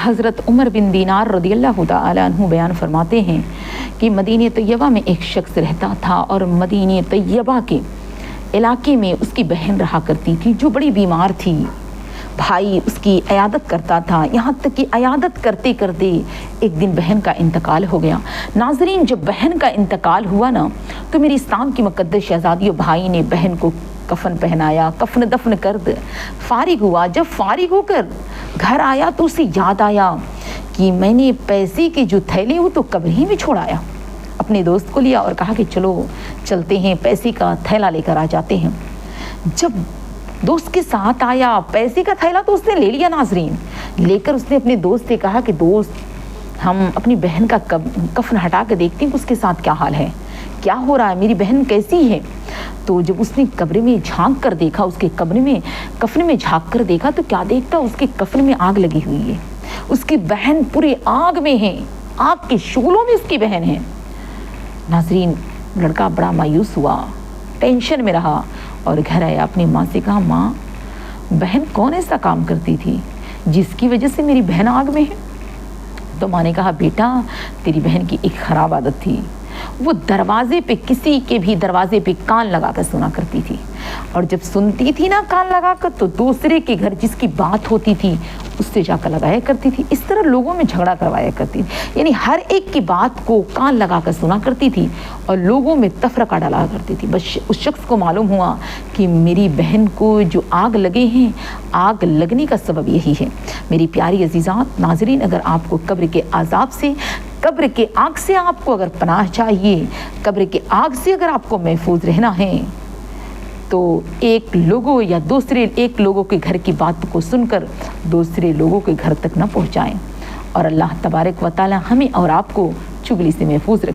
हज़रत उमर बिन दीनार रदियल्लाहु ताला अन्हु बयान फरमाते हैं कि मदीने तैयबा में एक शख्स रहता था और मदीने तैयबा के इलाके में उसकी बहन रहा करती थी जो बड़ी बीमार थी। भाई उसकी अयादत करता था, यहाँ तक कि अयादत करते करते एक दिन बहन का इंतकाल हो गया। नाज़रीन, जब बहन का इंतकाल हुआ ना, तो मेरी इस्लाम की मुक़द्दस शहज़ादियों, भाई ने बहन को कफन पहनाया, कफन दफन कर फारिग हुआ। जब फारिग होकर घर आया तो उसे याद आया कि मैंने पैसे के जो थैले वो तो कब्र ही में छोड़ आया। अपने दोस्त को लिया और कहा कि चलो चलते हैं, पैसे का थैला लेकर आ जाते हैं। जब दोस्त के साथ आया, पैसे का थैला तो उसने ले लिया नाज़रीन, लेकर उसने अपने दोस्त से कहा कि दोस्त, हम अपनी बहन का कफन हटा कर देखते हैं कि उसके साथ क्या हाल है, क्या हो रहा है, मेरी बहन कैसी है। तो जब उसने कब्र में झांक कर देखा, उसके कफन में झांक कर देखा तो क्या देखता, उसके कफन में आग लगी हुई है। उसकी बहन पूरी आग में है, आग के शोलों में उसकी बहन है। नाज़रीन, लड़का बड़ा मायूस हुआ, टेंशन में रहा और घर आया, अपनी माँ से कहा, माँ, बहन कौन ऐसा काम करती थी जिसकी वजह से मेरी बहन आग में है। तो माँ ने कहा, बेटा, तेरी बहन की एक ख़राब आदत थी, वो दरवाजे पे, किसी के भी दरवाजे पे कान लगाकर सुना करती थी, और जब सुनती थी ना कान लगाकर, तो दूसरे के घर जिसकी बात होती थी उससे जाकर लगाया करती थी। इस तरह लोगों में झगड़ा करवाया करती थी, यानी हर एक की बात को कान लगाकर सुना करती थी और लोगों में तफरका डाला करती थी। बस उस शख्स को मालूम हुआ कि मेरी बहन को जो आग लगे हैं, आग लगने का सबब यही है। मेरी प्यारी अजीज़ात नाज़रीन, अगर आपको कब्र के अज़ाब से, कब्र के आग से आपको अगर पनाह चाहिए, कब्र के आग से अगर आपको महफूज रहना है, तो एक लोगों या दूसरे एक लोगों के घर की बात को सुनकर दूसरे लोगों के घर तक न पहुंचाएं। और अल्लाह तबारक व तआला हमें और आपको चुगली से महफूज रखें।